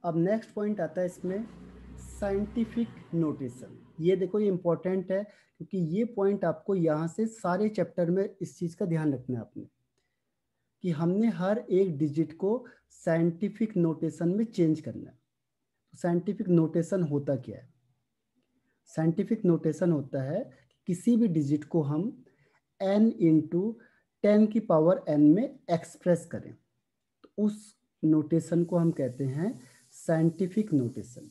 अब next point आता है इसमें साइंटिफिक नोटेशन। ये देखो, ये इंपॉर्टेंट है क्योंकि ये पॉइंट आपको यहाँ से सारे चैप्टर में इस चीज का ध्यान रखना है आपने, कि हमने हर एक डिजिट को साइंटिफिक नोटेशन में चेंज करना है। तो साइंटिफिक नोटेशन होता क्या है? साइंटिफिक नोटेशन होता है कि किसी भी डिजिट को हम n इंटू 10⁻n में एक्सप्रेस करें, तो उस नोटेशन को हम कहते हैं साइंटिफिक नोटेशन।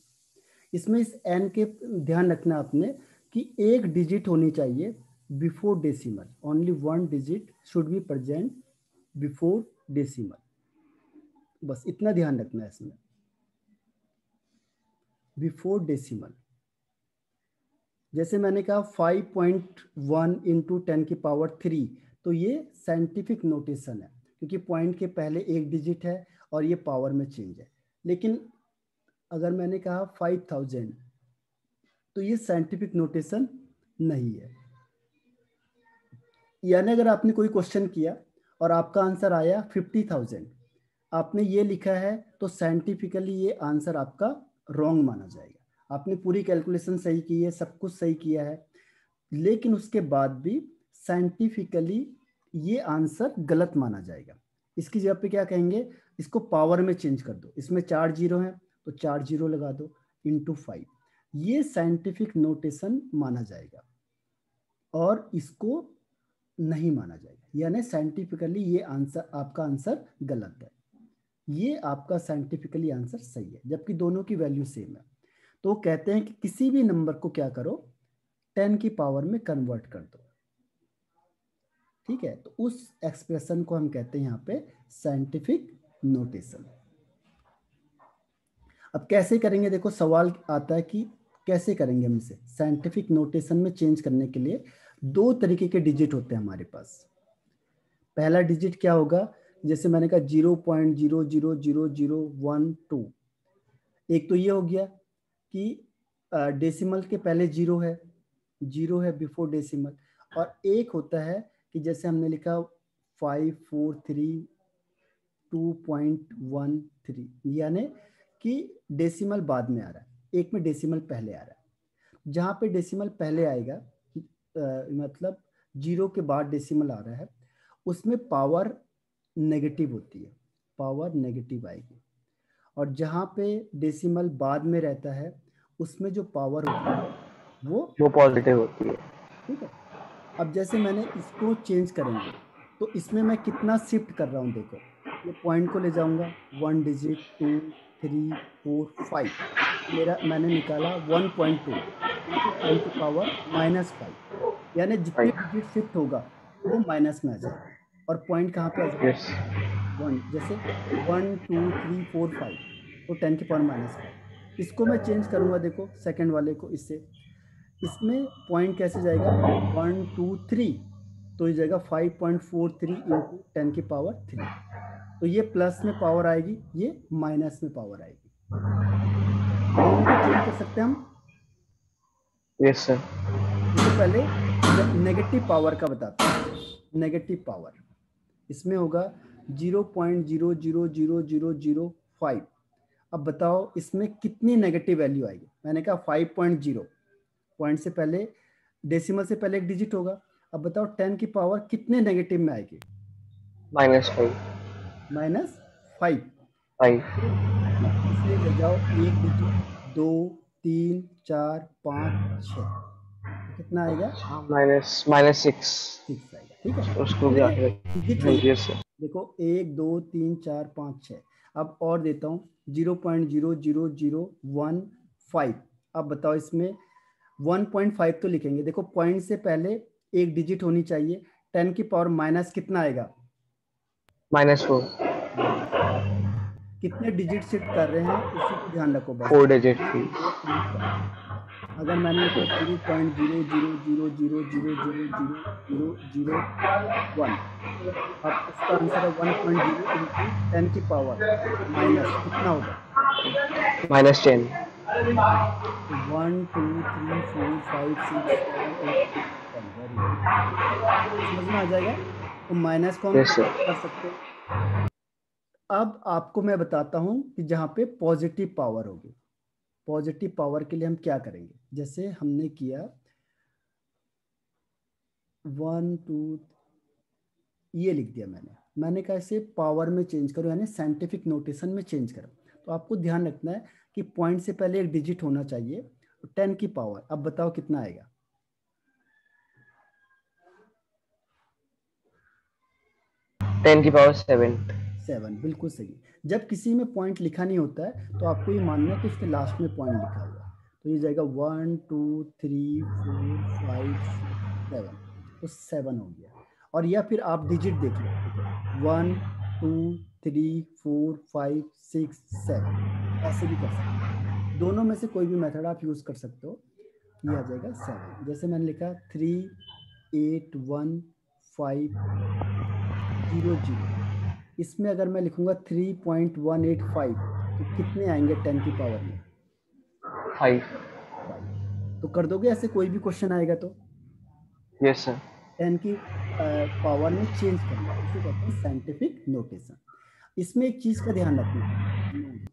इसमें इस n के ध्यान रखना आपने कि एक डिजिट होनी चाहिए before decimal, only one digit should be present before decimal, बस इतना ध्यान रखना है इसमें, बिफोर डेसिमल। जैसे मैंने कहा 5.1 इंटू 10⁻3, तो ये साइंटिफिक नोटेशन है क्योंकि पॉइंट के पहले एक डिजिट है और ये पावर में चेंज है। लेकिन अगर मैंने कहा 5000, तो ये साइंटिफिक नोटेशन नहीं है। यानी अगर आपने कोई क्वेश्चन किया और आपका आंसर आया 50,000, आपने ये लिखा है, तो साइंटिफिकली ये आंसर आपका रॉन्ग माना जाएगा। आपने पूरी कैलकुलेशन सही की है, सब कुछ सही किया है, लेकिन उसके बाद भी साइंटिफिकली ये आंसर गलत माना जाएगा। इसकी जगह पे क्या कहेंगे, इसको पावर में चेंज कर दो, इसमें 4 जीरो है तो 4 जीरो लगा दो इंटू 5, ये साइंटिफिक नोटेशन माना जाएगा और इसको नहीं माना जाएगा। यानी साइंटिफिकली ये आंसर, आपका आंसर गलत है, ये आपका साइंटिफिकली आंसर सही है, जबकि दोनों की वैल्यू सेम है। तो कहते हैं कि किसी भी नंबर को क्या करो, 10 की पावर में कन्वर्ट कर दो। ठीक है, तो उस एक्सप्रेशन को हम कहते हैं यहाँ पे साइंटिफिक नोटेशन। अब कैसे करेंगे, देखो सवाल आता है कि कैसे करेंगे हम इसे साइंटिफिक नोटेशन में चेंज करने के लिए। दो तरीके के डिजिट होते हैं हमारे पास। पहला डिजिट क्या होगा, जैसे मैंने कहा 0.000012, एक तो ये हो गया कि डेसिमल के पहले जीरो है बिफोर डेसिमल, और एक होता है कि जैसे हमने लिखा 543.2.13, यानी कि डेसिमल बाद में आ रहा है, एक में डेसिमल पहले आ रहा है। जहाँ पे डेसिमल पहले आएगा, मतलब जीरो के बाद डेसिमल आ रहा है, उसमें पावर नेगेटिव होती है, पावर नेगेटिव आएगी। और जहाँ पे डेसिमल बाद में रहता है, उसमें जो पावर होती है वो पॉजिटिव होती है। ठीक है। अब जैसे मैंने इसको चेंज करेंगे, तो इसमें मैं कितना शिफ्ट कर रहा हूँ, देखो ये पॉइंट को ले जाऊंगा, 1 डिजिट 2 3 4 5, मेरा मैंने निकाला 1.2 इंटू 10⁻⁻5, यानी जितने राइट। डिजिट शिफ्ट होगा वो माइनस में आ जाएगा और पॉइंट कहाँ पे आ जाएगा, यस। 1। जैसे 1 2 3 4 5, तो 10⁻⁻5। इसको मैं चेंज करूंगा, देखो सेकंड वाले को इससे, इसमें पॉइंट कैसे जाएगा, 1 2 3, तो ये जाएगा 5.43 इंटू 10⁻3, तो ये प्लस में पावर आएगी, ये माइनस में पावर आएगी। दोनों को चेंज कर सकते हैं हम। Yes sir. देखो पहले नेगेटिव पावर का बताते हैं। नेगेटिव पावर इसमें होगा 0.000005। अब बताओ इसमें कितनी नेगेटिव वैल्यू आएगी। मैंने कहा 5.0, पॉइंट से पहले, डेसिमल से पहले एक डिजिट होगा। अब बताओ 10 की पावर कितने नेगेटिव में आएगी, -5। -5। 5। इसे ले जाओ एक डिजिट, 2 3 4 5 6, तो कितना आएगा, -6। 6 आएगा। ठीक है, उसको भी कितने आगे डिजिट हाँ हुए, जी। Yes sir. देखो 1 2 3 4 5 6। अब और देता हूँ 0.00015। अब बताओ इसमें 1.5 तो लिखेंगे, देखो पॉइंट से पहले एक डिजिट होनी चाहिए, 10 की पावर माइनस कितना आएगा, -4। -4। कितने डिजिट शिफ्ट कर रहे हैं उसी को ध्यान रखो बस, 4 डिजिट एक की। दो तीन चार। अगर मैंने लिखा 0.000000001, अब उसका आंसर है 1.0 इंटू 10 की पावर माइनस कितना होगा, -10। तो 1 2 3 4 5 6 7 8 9 10। वेरी गुड, समझ में आ जाएगा। तो माइनस को हम यस कैसे सर। कर सकते हैं, अब आपको मैं बताता हूं कि जहां पे पॉजिटिव पावर होगी, पॉजिटिव पावर के लिए हम क्या करेंगे। जैसे हमने किया 1 2, ये लिख दिया मैंने कहा इसे पावर में चेंज करो, यानी साइंटिफिक नोटेशन में चेंज करो। तो आपको ध्यान रखना है कि पॉइंट से पहले एक डिजिट होना चाहिए। 10 की पावर, अब बताओ कितना आएगा। 10 की पावर 7। 7, बिल्कुल सही। जब किसी में पॉइंट लिखा नहीं होता है तो आपको ये मानना है कि उसके लास्ट में पॉइंट लिखा हुआ है। तो ये जाएगा 1 2 3 4 5 6 7, तो 7 हो गया। और या फिर आप डिजिट देख लो, देखो 1 2 3 4 5 6 7, ऐसे भी कर सकते हो। दोनों में से कोई भी मेथड आप यूज कर सकते हो। ये आ जाएगा 7। जैसे मैंने लिखा 3 8 1 5 0 0, इसमें अगर मैं लिखूंगा 3.185 तो कितने आएंगे 10 की पावर में? 5। 5। तो कर दोगे ऐसे कोई भी क्वेश्चन आएगा तो? Yes sir. 10 की पावर में चेंज करना, इसे कहते हैं साइंटिफिक नोटेशन। इसमें एक चीज का ध्यान रखना है,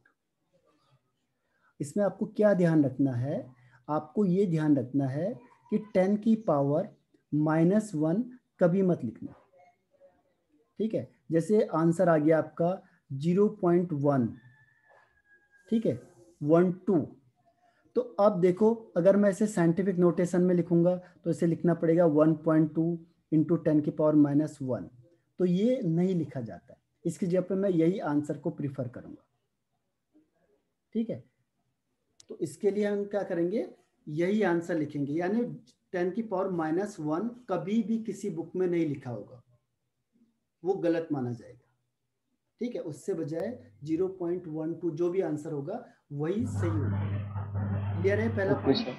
इसमें आपको क्या ध्यान रखना है, आपको ये ध्यान रखना है कि 10 की पावर -1 कभी मत लिखना। ठीक है, जैसे आंसर आ गया आपका 0.1, ठीक है 1 2, तो अब देखो अगर मैं इसे साइंटिफिक नोटेशन में लिखूंगा तो इसे लिखना पड़ेगा 1.2 इंटू 10 की पावर -1, तो ये नहीं लिखा जाता है। इसकी जगह पे मैं यही आंसर को प्रिफर करूंगा। ठीक है, तो इसके लिए हम क्या करेंगे, यही आंसर लिखेंगे, यानी 10 की पावर -1 कभी भी किसी बुक में नहीं लिखा होगा, वो गलत माना जाएगा। ठीक है, उससे बजाय 0.12 जो भी आंसर होगा वही सही होगा। क्लियर है पहला okay point? Sir.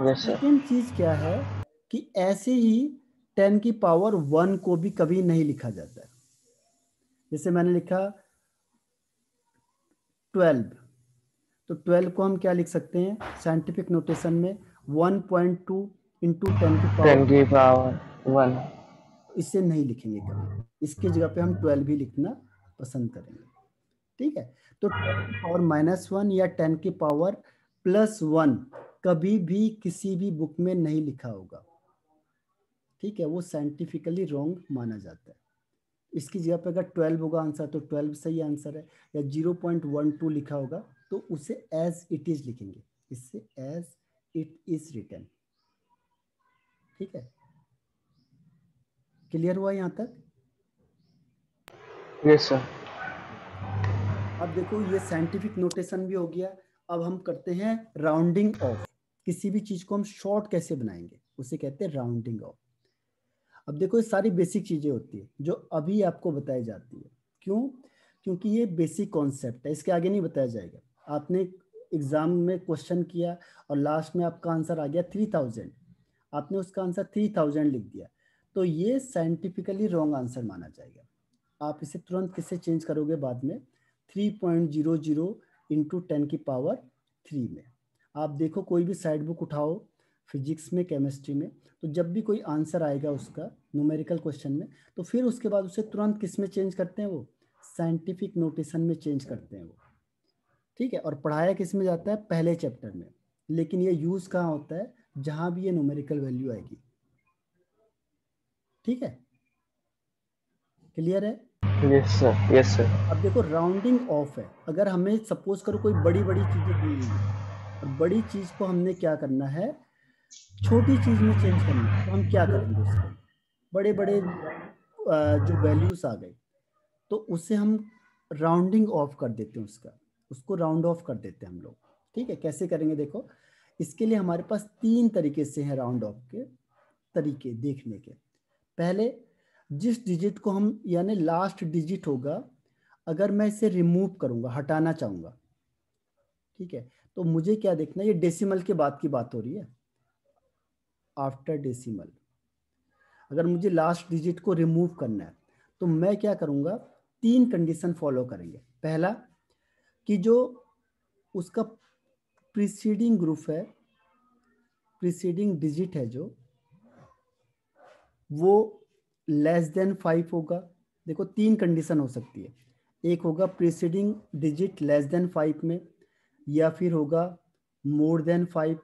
Yes sir. Second चीज क्या है कि ऐसे ही 10 की पावर 1 को भी कभी नहीं लिखा जाता है। जैसे मैंने लिखा 12, तो 12 को हम क्या लिख सकते हैं साइंटिफिक नोटेशन में? 1.2 इंटू 10 की 10 पावर, की पावर 1। इसे नहीं लिखेंगे कभी, इसके जगह पे हम 12 भी लिखना पसंद करेंगे। ठीक है, तो 10 की पावर -1 या 10 की पावर +1 कभी भी किसी भी बुक में नहीं लिखा होगा। ठीक है, वो साइंटिफिकली रॉन्ग माना जाता है। इसकी जगह पे अगर 12 होगा आंसर तो 12 सही आंसर है, या 0.12 लिखा होगा तो उसे एज इट इज लिखेंगे, इससे एज इट इज रिटन। ठीक है, क्लियर हुआ यहाँ तक? Yes sir. अब देखो ये साइंटिफिक नोटेशन भी हो गया। अब हम करते हैं राउंडिंग ऑफ। किसी भी चीज को हम शॉर्ट कैसे बनाएंगे उसे कहते हैं राउंडिंग ऑफ। अब देखो ये सारी बेसिक चीजें होती है जो अभी आपको बताई जाती है। क्यों? क्योंकि ये बेसिक कॉन्सेप्ट है, इसके आगे नहीं बताया जाएगा। आपने एग्जाम में क्वेश्चन किया और लास्ट में आपका आंसर आ गया 3000, आपने उसका आंसर 3000 लिख दिया, तो ये साइंटिफिकली रॉन्ग आंसर माना जाएगा। आप इसे तुरंत किससे चेंज करोगे बाद में? 3.00 इंटू 10 की पावर 3 में। आप देखो कोई भी साइड बुक उठाओ फिजिक्स में, केमिस्ट्री में, तो जब भी कोई आंसर आएगा उसका न्यूमेरिकल क्वेश्चन में, तो फिर उसके बाद उसे तुरंत किस में चेंज करते हैं? वो साइंटिफिक नोटेशन में चेंज करते हैं वो। ठीक है, और पढ़ाया किस में जाता है? पहले चैप्टर में। लेकिन ये यूज कहाँ होता है? जहां भी ये न्यूमेरिकल वैल्यू आएगी। ठीक है, क्लियर है? Yes sir. Yes sir. अब देखो राउंडिंग ऑफ है, अगर हमें सपोज करो कोई बड़ी बड़ी चीजें दी हुई है और बड़ी चीज को हमने क्या करना है, छोटी चीज में चेंज करना है, तो हम क्या करेंगे उसके लिए? बड़े बड़े जो वैल्यूज आ गए तो उसे हम राउंडिंग ऑफ कर देते हैं, उसको राउंड ऑफ कर देते हैं हम लोग। ठीक है, कैसे करेंगे देखो, इसके लिए हमारे पास 3 तरीके से हैं राउंड ऑफ के तरीके देखने के। पहले, जिस डिजिट को हम, यानी लास्ट डिजिट होगा, अगर मैं इसे रिमूव करूंगा, हटाना चाहूंगा, ठीक है, तो मुझे क्या देखना है, ये डेसिमल के बाद की बात हो रही है, आफ्टर डेसिमल अगर मुझे लास्ट डिजिट को रिमूव करना है तो मैं क्या करूंगा, 3 कंडीशन फॉलो करेंगे। पहला, कि जो उसका प्रीसीडिंग ग्रुप है, प्रीसीडिंग डिजिट है जो, वो लेस देन 5 होगा। देखो 3 कंडीशन हो सकती है। एक होगा प्रीसीडिंग डिजिट लेस देन 5 में, या फिर होगा मोर देन 5,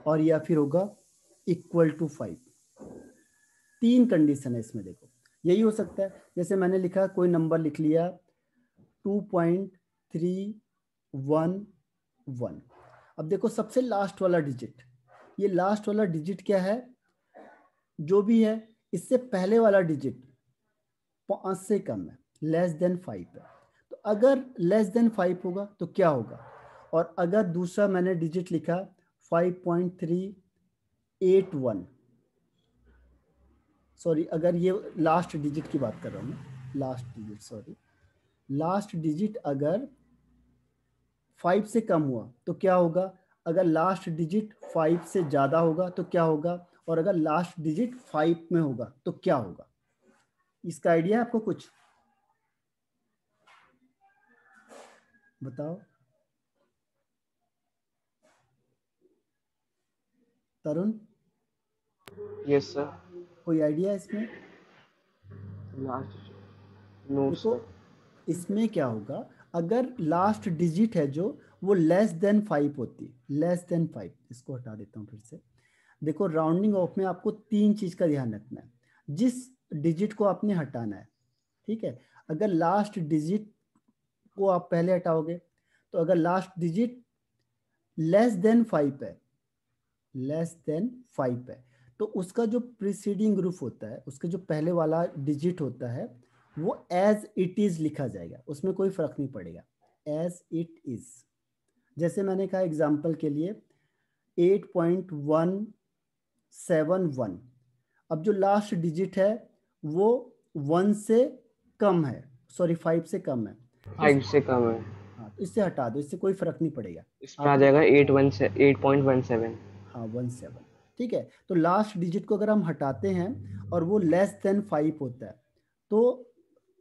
और या फिर होगा इक्वल टू 5। 3 कंडीशन है इसमें। देखो यही हो सकता है, जैसे मैंने लिखा कोई नंबर लिख लिया 2.311। अब देखो सबसे लास्ट वाला डिजिट, ये लास्ट वाला डिजिट क्या है, जो भी है इससे पहले वाला डिजिट 5 से कम है, लेस देन 5 है। तो अगर लेस देन 5 होगा तो क्या होगा, और अगर दूसरा मैंने डिजिट लिखा 5.381, सॉरी अगर ये लास्ट डिजिट की बात कर रहा हूँ मैं, last digit sorry, last digit अगर 5 से कम हुआ तो क्या होगा, अगर लास्ट डिजिट 5 से ज़्यादा होगा तो क्या होगा, और अगर लास्ट डिजिट 5 में होगा तो क्या होगा। इसका आइडिया है आपको कुछ, बताओ तरुण, यस सर। कोई आइडिया है इसमें। लास्ट, नो देखो सर। इसमें क्या होगा, अगर लास्ट डिजिट है जो वो लेस देन 5 होती, लेस देन 5, इसको हटा देता हूँ फिर से। देखो राउंडिंग ऑफ में आपको 3 चीज का ध्यान रखना है, जिस डिजिट को आपने हटाना है, ठीक है। अगर लास्ट डिजिट को आप पहले हटाओगे, तो अगर लास्ट डिजिट लेस देन 5 है, लेस देन 5 है, तो उसका जो प्रीसीडिंग ग्रुप होता है, उसका जो पहले वाला डिजिट होता है, वो एज इट इज लिखा जाएगा, उसमें कोई फर्क नहीं पड़ेगा, एज इट इज। जैसे मैंने कहा एग्जाम्पल के लिए 8.171, अब जो लास्ट डिजिट है वो 1 से कम है, सॉरी 5 से कम है, तो 5 से कम है। हाँ तो इससे हटा दो, इससे कोई फर्क नहीं पड़ेगा। इसमें आ आप जाएगा 8.17। हाँ 17, ठीक है। तो लास्ट डिजिट को अगर हम हटाते हैं और वो लेस देन 5 होता है, तो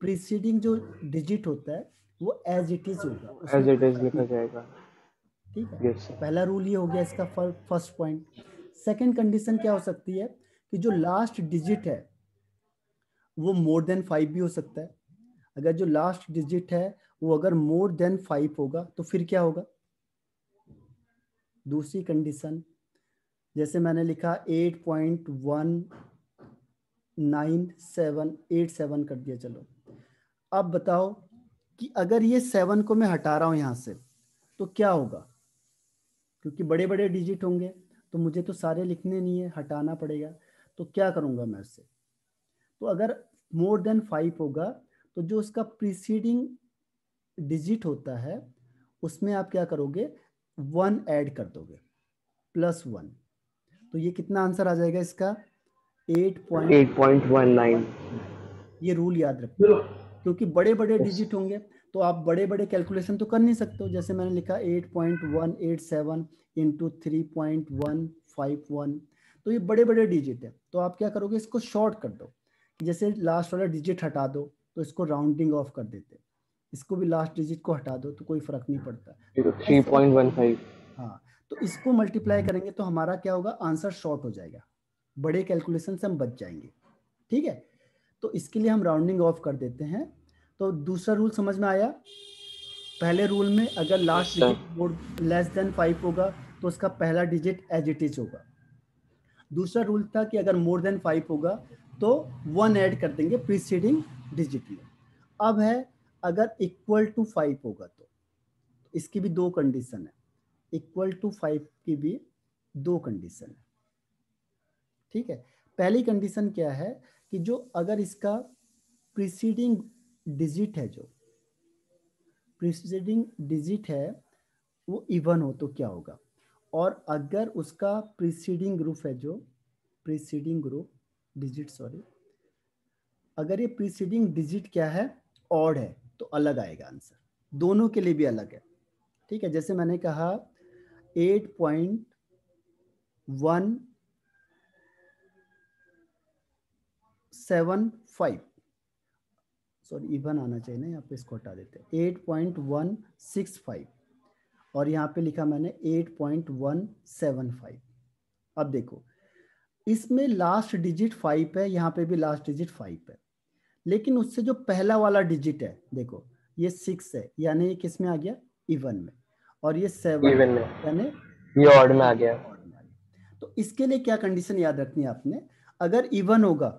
प्रीसीडिंग जो डिजिट होता है वो एज इट इज होगा, उसमें एज कोई इट इज फर्क लिखा नहीं पड़ेगा। जाएगा। ठीक है, यस तो सर। पहला रूल ये हो गया इसका, फर्स्ट पॉइंट। सेकंड कंडीशन क्या हो सकती है कि जो लास्ट डिजिट है वो मोर देन 5 भी हो सकता है। अगर जो लास्ट डिजिट है वो अगर मोर देन 5 होगा तो फिर क्या होगा, दूसरी कंडीशन, जैसे मैंने लिखा 8.19787 कर दिया, चलो अब बताओ कि अगर ये 7 को मैं हटा रहा हूं यहां से तो क्या होगा, क्योंकि बड़े बड़े डिजिट होंगे तो मुझे तो सारे लिखने नहीं है, हटाना पड़ेगा। तो क्या करूंगा मैं उससे, तो अगर मोर देन 5 होगा तो जो उसका प्रीसीडिंग डिजिट होता है उसमें आप क्या करोगे, 1 ऐड कर दोगे, +1। तो ये कितना आंसर आ जाएगा इसका, 8.19। 8.19। ये रूल याद रखना, क्योंकि बड़े बड़े यस। डिजिट होंगे तो आप बड़े बड़े कैलकुलेशन तो कर नहीं सकते हो। जैसे मैंने लिखा 8.187 इंटू 3.151, तो ये बड़े बड़े डिजिट है, तो आप क्या करोगे, इसको शॉर्ट कर दो, जैसे लास्ट वाला डिजिट हटा दो तो इसको राउंडिंग ऑफ कर देते, इसको भी लास्ट डिजिट को हटा दो तो कोई फर्क नहीं पड़ता। थ्री ऐसे पॉइंट वन फाइव हाँ, तो इसको मल्टीप्लाई करेंगे तो हमारा क्या होगा, आंसर शॉर्ट हो जाएगा, बड़े कैलकुलेशन से हम बच जाएंगे। ठीक है, तो इसके लिए हम राउंडिंग ऑफ कर देते हैं। तो दूसरा रूल समझ में आया। पहले रूल में अगर yes last sir. Digit less than 5 होगा तो उसका पहला डिजिट एज इट इज होगा। दूसरा रूल था कि अगर मोर देन 5 होगा तो 1 ऐड कर देंगे प्रीसीडिंग डिजिट में। अब है अगर इक्वल टू 5 होगा तो इसकी भी 2 कंडीशन है, इक्वल टू 5 की भी 2 कंडीशन है। ठीक है, पहली कंडीशन क्या है कि जो अगर इसका प्रीसीडिंग डिजिट है, जो प्रीसीडिंग डिजिट है वो इवन हो तो क्या होगा, और अगर उसका प्रीसीडिंग ग्रुप है, जो प्रीसीडिंग ग्रुप डिजिट सॉरी, अगर ये प्रीसीडिंग डिजिट क्या है, ऑड है, तो अलग आएगा आंसर, दोनों के लिए भी अलग है। ठीक है, जैसे मैंने कहा 8.175, सॉरी इवन आना चाहिए ना, यहाँ पे इसको हटा देते हैं, 8.165, और यहाँ पे लिखा मैंने 8.175। अब देखो इसमें लास्ट डिजिट 5 है, यहाँ पे भी लास्ट डिजिट 5 है, लेकिन उससे जो पहला वाला डिजिट है, देखो ये 6 है यानी ये किस में आ गया, इवन में, और ये 7 इवन में, यानी ये ऑड में आ गया। ऑड में आ गया। तो इसके लिए क्या कंडीशन याद रखनी है आपने, अगर इवन होगा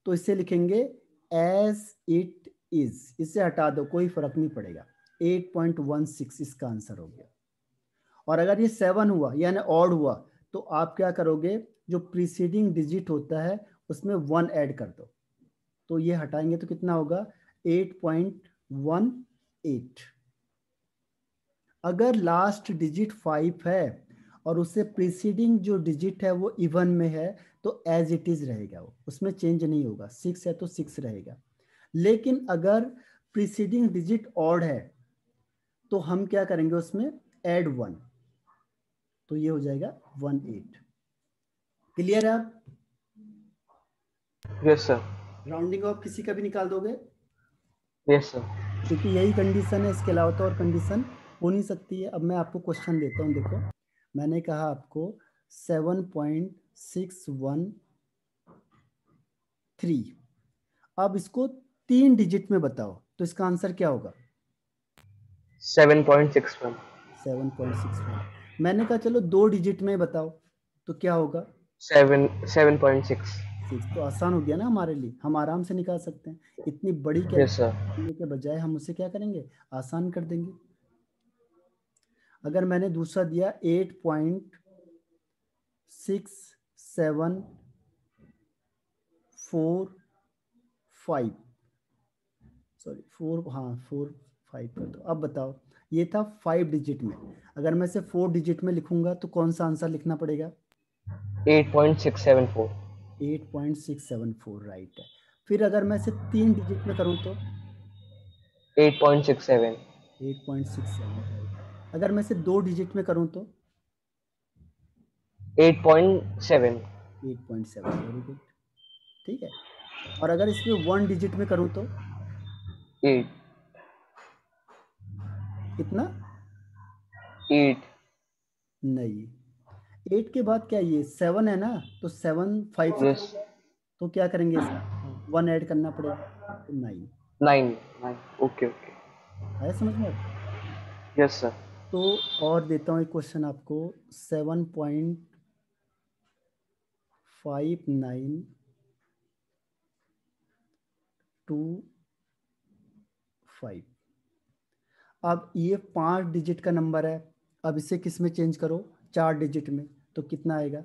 तो इसे लिखेंगे एज इट इज, इसे हटा दो कोई फर्क नहीं पड़ेगा, 8.16 इसका आंसर हो गया। और अगर ये 7 हुआ यानी ऑड हुआ तो आप क्या करोगे, जो प्रीसीडिंग डिजिट होता है उसमें 1 ऐड कर दो, तो ये हटाएंगे तो कितना होगा 8.18। अगर लास्ट डिजिट 5 है और उससे प्रीसीडिंग जो डिजिट है वो इवन में है तो एज इट इज रहेगा, वो उसमें चेंज नहीं होगा, 6 है तो 6 रहेगा। लेकिन अगर प्रीसीडिंग डिजिट ऑड है तो हम क्या करेंगे उसमें ऐड 1, तो ये हो जाएगा 18। क्लियर है आप? Yes sir. राउंडिंग ऑफ किसी का भी निकाल दोगे, यस सर। क्योंकि यही कंडीशन है, इसके अलावा तो और कंडीशन हो नहीं सकती है। अब मैं आपको क्वेश्चन देता हूँ, देखो मैंने कहा आपको 7.613, अब इसको 3 डिजिट में बताओ तो इसका आंसर क्या होगा, 7.61। 7.61। मैंने कहा चलो 2 डिजिट में बताओ तो क्या होगा, 7.6। 6। तो आसान हो गया ना हमारे लिए, हम आराम से निकाल सकते हैं। इतनी बड़ी यस सर। कैलकुलेशन के बजाय हम उसे क्या करेंगे, आसान कर देंगे। अगर मैंने दूसरा दिया 8.6745, सॉरी 4, हाँ 4 5 कर दो। अब बताओ, ये था 5 डिजिट में, अगर मैं इसे 4 डिजिट में लिखूंगा तो कौन सा आंसर लिखना पड़ेगा, 8.674। 8.674 राइट है। फिर अगर मैं इसे 3 डिजिट में करूँ तो 8.67। 8.67 राइट है। अगर मैं इसे 2 डिजिट में करूँ तो 8.7। 8.7, वेरी गुड, ठीक है। और अगर इसमें 1 डिजिट में करूँ तो 8। कितना, 8। नहीं, 8 के बाद क्या, ये 7 है ना, तो 7 5 से यस। करोगे तो क्या करेंगे इसमें, 1 ऐड करना पड़ेगा, तो 9 9। 9। Okay okay. आया समझ में आपको? Yes sir. तो और देता हूँ एक क्वेश्चन आपको, 7.5925, अब ये 5 डिजिट का नंबर है, अब इसे किस में चेंज करो, 4 डिजिट में, तो कितना आएगा,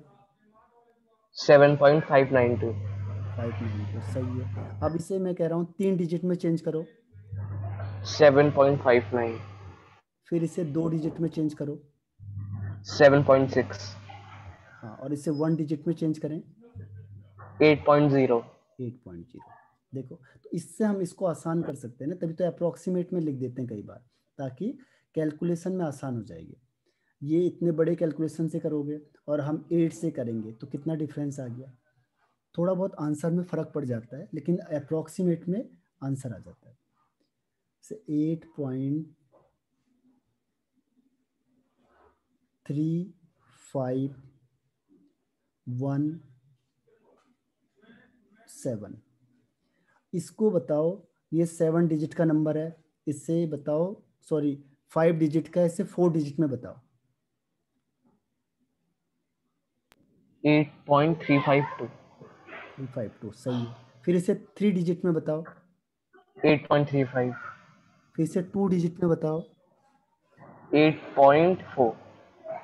7.592। 592, सही है। अब इसे मैं कह रहा हूँ 3 डिजिट में चेंज करो, 7.59। फिर इसे 2 डिजिट में चेंज करो, 7.6। हाँ, और इसे 1 डिजिट में चेंज करें, 8.0। 8.0। देखो, तो इससे हम इसको आसान कर सकते हैं ना, तभी तो अप्रोक्सीमेट में लिख देते हैं कई बार, ताकि कैलकुलेशन में आसान हो जाएगी। ये इतने बड़े कैलकुलेशन से करोगे और हम 8 से करेंगे तो कितना डिफरेंस आ गया, थोड़ा बहुत आंसर में फर्क पड़ जाता है लेकिन अप्रोक्सीमेट में आंसर आ जाता है। से 8.3517, इसको बताओ, ये 7 डिजिट का नंबर है, इससे बताओ, सॉरी 5 डिजिट का, इसे 4 डिजिट में बताओ, 8.352। 352 सही है। फिर इसे 3 डिजिट में बताओ, 8.35। फिर इसे 2 डिजिट में बताओ, 8.4।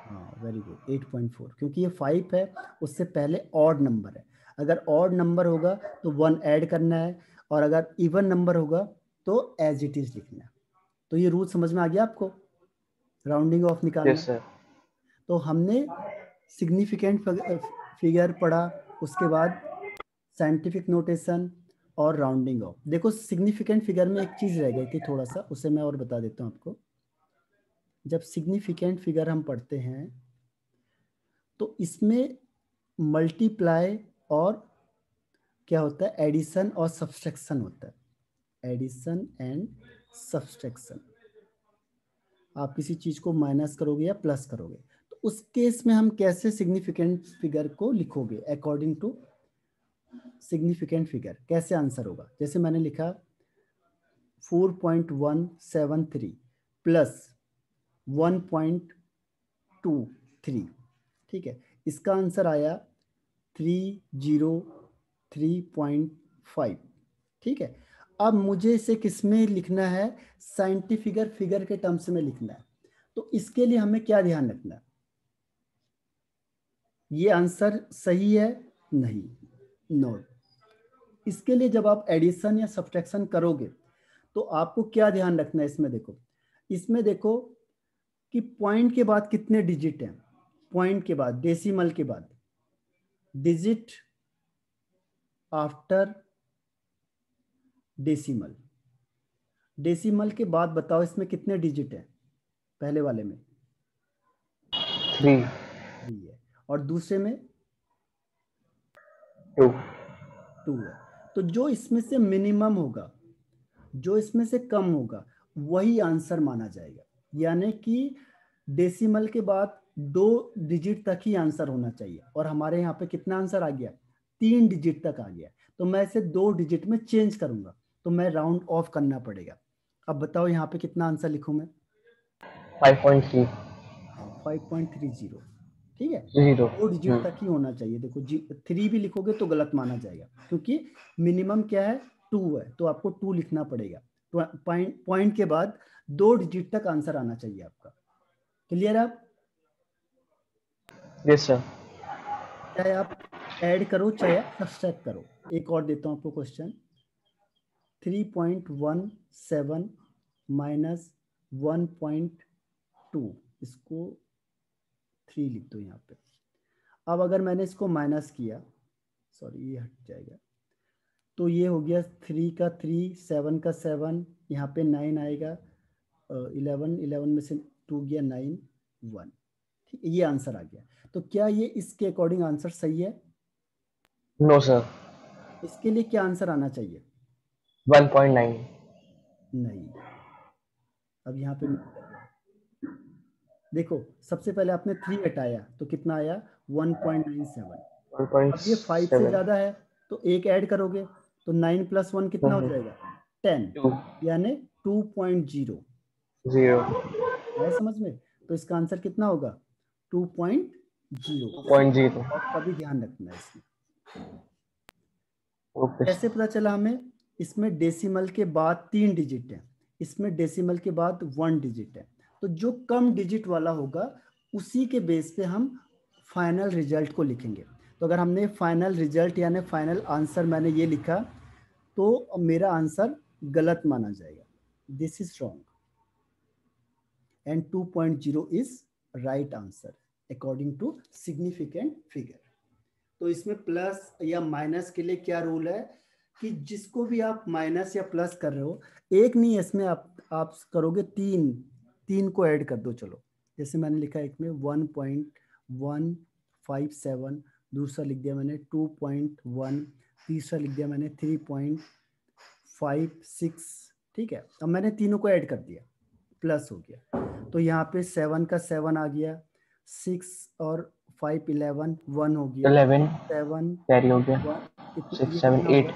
हाँ वेरी गुड, 8.4, क्योंकि ये 5 है, उससे पहले ऑड नंबर है, अगर ऑड नंबर होगा तो 1 ऐड करना है, और अगर इवन नंबर होगा तो एज इट इज लिखना है। तो ये रूल समझ में आ गया आपको, राउंडिंग ऑफ यस निकालना। सर। तो हमने सिग्निफिकेंट फिगर पढ़ा, उसके बाद साइंटिफिक नोटेशन और राउंडिंग ऑफ। देखो सिग्निफिकेंट फिगर में एक चीज़ रह गई थी थोड़ा सा, उसे मैं और बता देता हूँ आपको। जब सिग्निफिकेंट फिगर हम पढ़ते हैं तो इसमें मल्टीप्लाई और क्या होता है, एडिशन और सब्सट्रैक्शन होता है, एडिशन एंड सब्सट्रैक्शन। आप किसी चीज़ को माइनस करोगे या प्लस करोगे, तो उस केस में हम कैसे सिग्निफिकेंट फिगर को लिखोगे, अकॉर्डिंग टू सिग्निफिकेंट फिगर कैसे आंसर होगा। जैसे मैंने लिखा 4.173 प्लस 1.23, ठीक है, इसका आंसर आया 303.5, ठीक है। अब मुझे इसे किस में लिखना है, साइंटिफिक फिगर के टर्म्स में लिखना है। तो इसके लिए हमें क्या ध्यान रखना है, ये आंसर सही है नहीं, नोट। इसके लिए जब आप एडिशन या सब्ट्रैक्शन करोगे तो आपको क्या ध्यान रखना है, इसमें देखो कि पॉइंट के बाद कितने डिजिट हैं, पॉइंट के बाद, डेसिमल के बाद, डिजिट आफ्टर डेसिमल, डेसिमल के बाद बताओ इसमें कितने डिजिट हैं, पहले वाले में 3 3 है और दूसरे में 2 2 है। तो जो इसमें से मिनिमम होगा, जो इसमें से कम होगा, वही आंसर माना जाएगा। यानी कि डेसिमल के बाद 2 डिजिट तक ही आंसर होना चाहिए, और हमारे यहाँ पे कितना आंसर आ गया, 3 डिजिट तक आ गया। तो मैं इसे 2 डिजिट में चेंज करूंगा, तो मैं राउंड ऑफ करना पड़ेगा। अब बताओ यहाँ पे कितना आंसर लिखूं मैं, 5.3 हाँ 5.30, ठीक है, 0 2 डिजिट तक ही होना चाहिए। देखो 3 भी लिखोगे तो गलत माना जाएगा, क्योंकि मिनिमम क्या है, 2 है, तो आपको 2 लिखना पड़ेगा। तो पॉइंट के बाद 2 डिजिट तक आंसर आना चाहिए आपका। क्लियर है आप, यस सर। चाहे आप ऐड करो चाहे आप सब्सट्रैक्ट करो। एक और देता हूँ आपको क्वेश्चन, 3.17 माइनस 1.2, इसको 3 लिख दो यहाँ पे। अब अगर मैंने इसको माइनस किया, सॉरी ये हट जाएगा, तो ये हो गया 3 का 3, 7 का 7, यहाँ पे 9 आएगा, 11 में से 2 गया 9, 1, ठीक है, ये आंसर आ गया। तो क्या ये इसके अकॉर्डिंग आंसर सही है? No sir. इसके लिए क्या आंसर आना चाहिए? 1.9 नहीं, अब यहाँ पे मैं कर रहा हूँ, देखो सबसे पहले आपने 3 हटाया तो कितना आया 1.97। अब ये 5 से 1.7 ज़्यादा है तो एक ऐड करोगे, तो 9 प्लस 1 कितना हो जाएगा 10, 2 यानी 2.0 0 है समझ में। तो इसका आंसर कितना होगा 2.0। इसे 2.0 ऑफ का भी ध्यान रखना है इसमें। ओके कैसे पता चला हमें, इसमें डेसिमल के बाद 3 डिजिट है, इसमें डेसिमल के बाद 1 डिजिट है, तो जो कम डिजिट वाला होगा उसी के बेस पे हम फाइनल रिजल्ट को लिखेंगे। तो अगर हमने फाइनल रिजल्ट यानी फाइनल आंसर मैंने ये लिखा, तो मेरा आंसर गलत माना जाएगा, this is wrong and 2.0 is right answer according to significant figure. तो इसमें प्लस या माइनस के लिए क्या रूल है कि जिसको भी आप माइनस या प्लस कर रहे हो, एक नहीं, इसमें आप करोगे 3 को ऐड कर दो। चलो जैसे मैंने लिखा एक में 1.157, दूसरा लिख दिया मैंने 2.1, तीसरा लिख दिया मैंने 3.56, ठीक है। अब मैंने तीनों को ऐड कर दिया, प्लस हो गया, तो यहाँ पे 7 का 7 आ गया, 6 और 5 11, 1 हो गया, 11 7 कैरी हो गया 1, ये 6 7 कितना होगा 8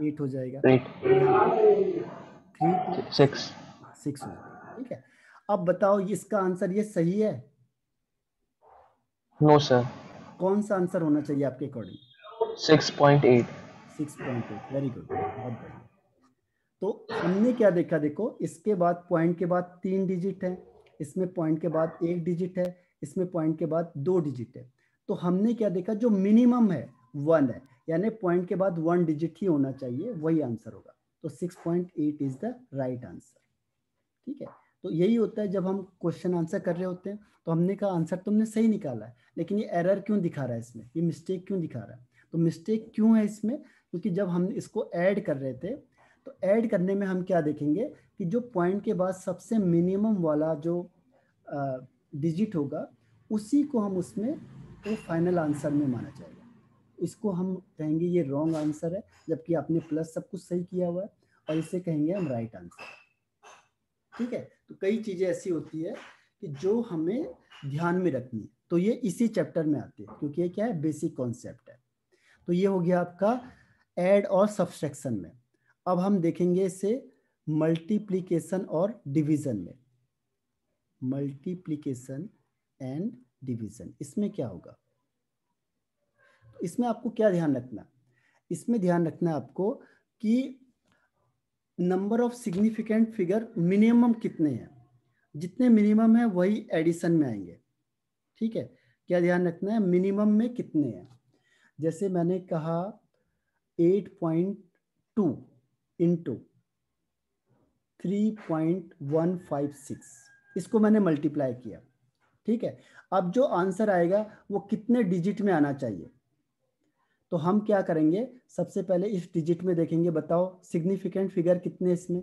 8 हो जाएगा, 8 और यहाँ पे 3 2 6 6 हो जाएगा, ठीक है। अब बताओ इसका आंसर ये सही है? No sir. कौन सा आंसर होना चाहिए आपके अकॉर्डिंग? 6.8 6.8, वेरी गुड, बहुत बढ़िया। तो हमने क्या देखा, देखो इसके बाद पॉइंट के बाद 3 डिजिट है, इसमें पॉइंट के बाद 1 डिजिट है, इसमें पॉइंट के बाद 2 डिजिट है। तो हमने क्या देखा, जो मिनिमम है 1 है, यानी पॉइंट के बाद 1 डिजिट ही होना चाहिए, वही आंसर होगा। तो 6.8 इज द राइट आंसर, ठीक है। तो यही होता है जब हम क्वेश्चन आंसर कर रहे होते हैं, तो हमने कहा आंसर तुमने सही निकाला है, लेकिन ये एरर क्यों दिखा रहा है इसमें, ये मिस्टेक क्यों दिखा रहा है? तो मिस्टेक क्यों है इसमें, क्योंकि जब हम इसको ऐड कर रहे थे, तो ऐड करने में हम क्या देखेंगे कि जो पॉइंट के बाद सबसे मिनिमम वाला जो डिजिट होगा, उसी को हम उसमें वो फाइनल आंसर में माना जाएगा। इसको हम कहेंगे ये रॉन्ग आंसर है, जबकि आपने प्लस सब कुछ सही किया हुआ है, और इसे कहेंगे हम राइट आंसर, ठीक है। तो कई चीज़ें ऐसी होती है कि जो हमें ध्यान में रखनी है, तो ये इसी चैप्टर में आती है, क्योंकि ये क्या है, बेसिक कॉन्सेप्ट है। तो ये हो गया आपका ऐड और सब्सट्रैक्शन में। अब हम देखेंगे इसे मल्टीप्लीकेशन और डिवीजन में, मल्टीप्लीकेशन एंड डिवीजन, इसमें क्या होगा? इसमें आपको क्या ध्यान रखना, इसमें ध्यान रखना आपको कि number of significant figure minimum कितने हैं, जितने मिनिमम है वही एडिशन में आएंगे। ठीक है, क्या ध्यान रखना है, मिनिमम में कितने हैं। जैसे मैंने कहा 8.2 इंटू 3.156, इसको मैंने मल्टीप्लाई किया। ठीक है, अब जो आंसर आएगा वो कितने डिजिट में आना चाहिए, तो हम क्या करेंगे, सबसे पहले इस डिजिट में देखेंगे। बताओ सिग्निफिकेंट फिगर कितने इसमें?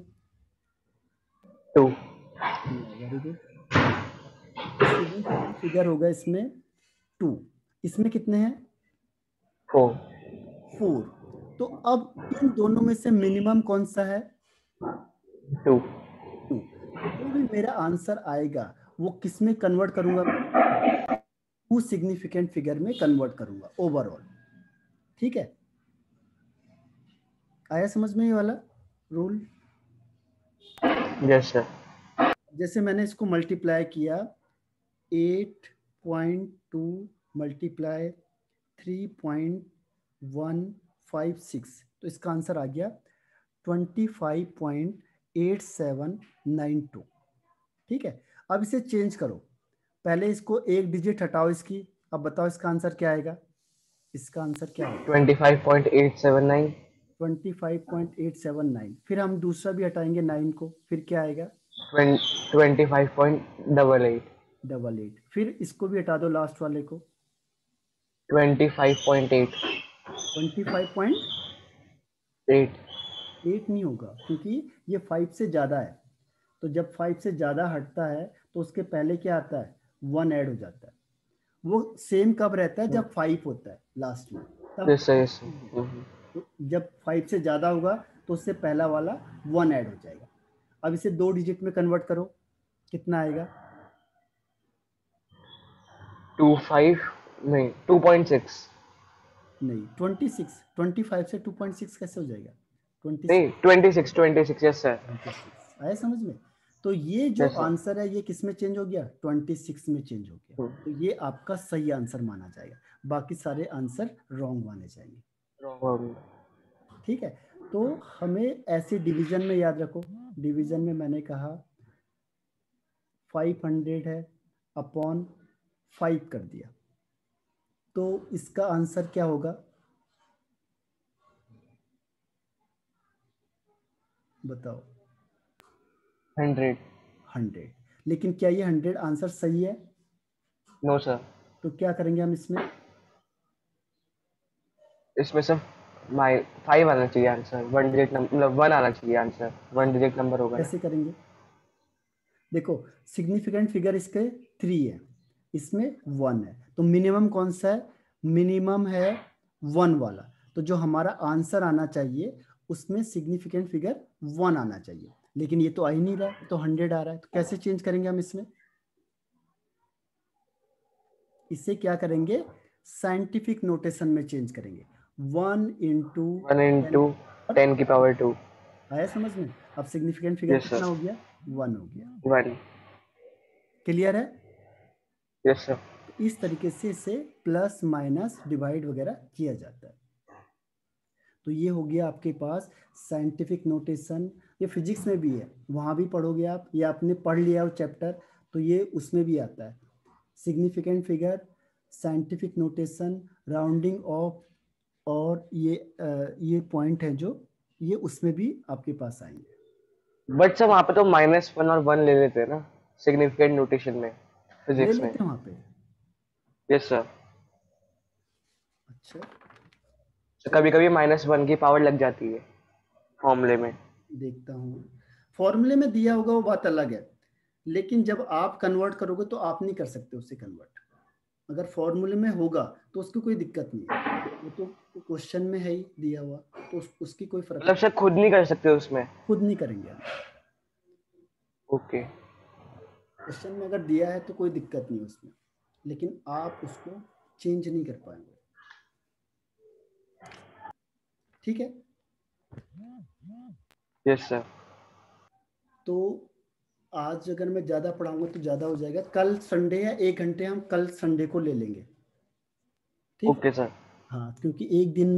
2. Very good. सिग्निफिकेंट फिगर होगा इसमें 2, इसमें कितने हैं? 4. 4। तो अब इन दोनों में से मिनिमम कौन सा है? 2. 2। जो भी मेरा आंसर आएगा वो किस में कन्वर्ट करूंगा मैं? 2 सिग्निफिकेंट फिगर में कन्वर्ट करूंगा ओवरऑल। ठीक है, आया समझ में ये वाला रूल? Yes, sir. जैसे मैंने इसको मल्टीप्लाई किया, 8.2 मल्टीप्लाई 3.156, तो इसका आंसर आ गया 25.8792। ठीक है, अब इसे चेंज करो, पहले इसको एक डिजिट हटाओ इसकी, अब बताओ इसका आंसर क्या आएगा? इसका आंसर क्या आएगा? 25.879. 25.879। फिर हम दूसरा भी हटाएंगे 9 को, फिर क्या आएगा? 25.88. 88। फिर इसको भी हटा दो लास्ट वाले को, 25.8. 25.8 8. नहीं होगा क्योंकि ये 5 से ज़्यादा है। तो जब 5 से ज़्यादा हटता है तो उसके पहले क्या आता है? 1 ऐड हो जाता है। वो सेम कब रहता है? जब 5 होता है लास्ट में, तब Yes, sir. Yes, sir. तो जब 5 से ज़्यादा होगा तो उससे पहला वाला 1 ऐड हो जाएगा। अब इसे 2 डिजिट में कन्वर्ट करो, कितना आएगा? 25. नहीं, 2.6. नहीं, 26। 25 से 2.6 कैसे हो जाएगा? 26। नहीं, 26. 26. Yes, sir. 26 आया समझ में? तो ये जो Yes, sir. आंसर है ये किस में चेंज हो गया? 26 में चेंज हो गया। तो ये आपका सही आंसर माना जाएगा, बाकी सारे आंसर रॉन्ग माने जाएंगे। Wrong. ठीक है, तो हमें ऐसे डिवीजन में याद रखो, डिवीजन में मैंने कहा 500 है अपॉन 5 कर दिया, तो इसका आंसर क्या होगा? बताओ। 100. 100। लेकिन क्या ये 100 आंसर सही है? No, sir. तो क्या करेंगे हम इसमें? इसमें सब 5 आना चाहिए आंसर, 1 डिजिट मतलब 1 आना चाहिए आंसर, 1 डिजिट नंबर होगा ना। कैसे करेंगे? देखो सिग्निफिकेंट फिगर इसके 3 है, इसमें 1 है, तो मिनिमम कौन सा है? मिनिमम है 1 वाला। तो जो हमारा आंसर आना चाहिए उसमें सिग्निफिकेंट फिगर 1 आना चाहिए, लेकिन ये तो आ ही नहीं रहा है, तो 100 आ रहा है। तो कैसे चेंज करेंगे हम इसमें? इसे क्या करेंगे? साइंटिफिक नोटेशन में चेंज करेंगे। 1 इंटू 1 into 10 की पावर 2. आया समझ में? अब सिग्निफिकेंट फिगर Yes, sir. कितना हो गया? 1 हो गया। 1. क्लियर है? Yes, sir. तो इस तरीके से इसे प्लस माइनस डिवाइड वगैरह किया जाता है। तो ये हो गया आपके पास साइंटिफिक नोटेशन। ये फिजिक्स में भी है, वहाँ भी पढ़ोगे आप, या आपने पढ़ लिया हो चैप्टर तो ये उसमें भी आता है। Significant figure, scientific notation, rounding off, और ये पॉइंट है जो ये उसमें भी आपके पास आएंगे। बट सर वहाँ पे तो -1 और 1 ले लेते हैं ना, सिग्निफिकेंट नोटेशन में, ले फिजिक्स में। लेते हैं वहाँ पे? Yes sir. अच्छा, तो चलो कभी कभी -1 की पावर लग जाती है फॉर्मूले में। देखता हूँ। फॉर्मूले में दिया होगा वो बात अलग है, लेकिन जब आप कन्वर्ट करोगे तो आप नहीं कर सकते उससे कन्वर्ट। अगर फॉर्मूले में होगा तो उसकी कोई दिक्कत नहीं है, वो तो क्वेश्चन में है ही दिया हुआ, तो उसकी कोई फर्क मतलब नहीं। सर खुद नहीं कर सकते उसमें? खुद नहीं करेंगे हम। ओके। क्वेश्चन में अगर दिया है तो कोई दिक्कत नहीं उसमें, लेकिन आप उसको चेंज नहीं कर पाएंगे। ठीक है? Yes sir. तो आज अगर मैं ज़्यादा पढ़ाऊंगा तो ज़्यादा हो जाएगा। कल संडे है, 1 घंटे हम कल संडे को ले लेंगे, ठीक। Okay sir. हाँ, क्योंकि एक दिन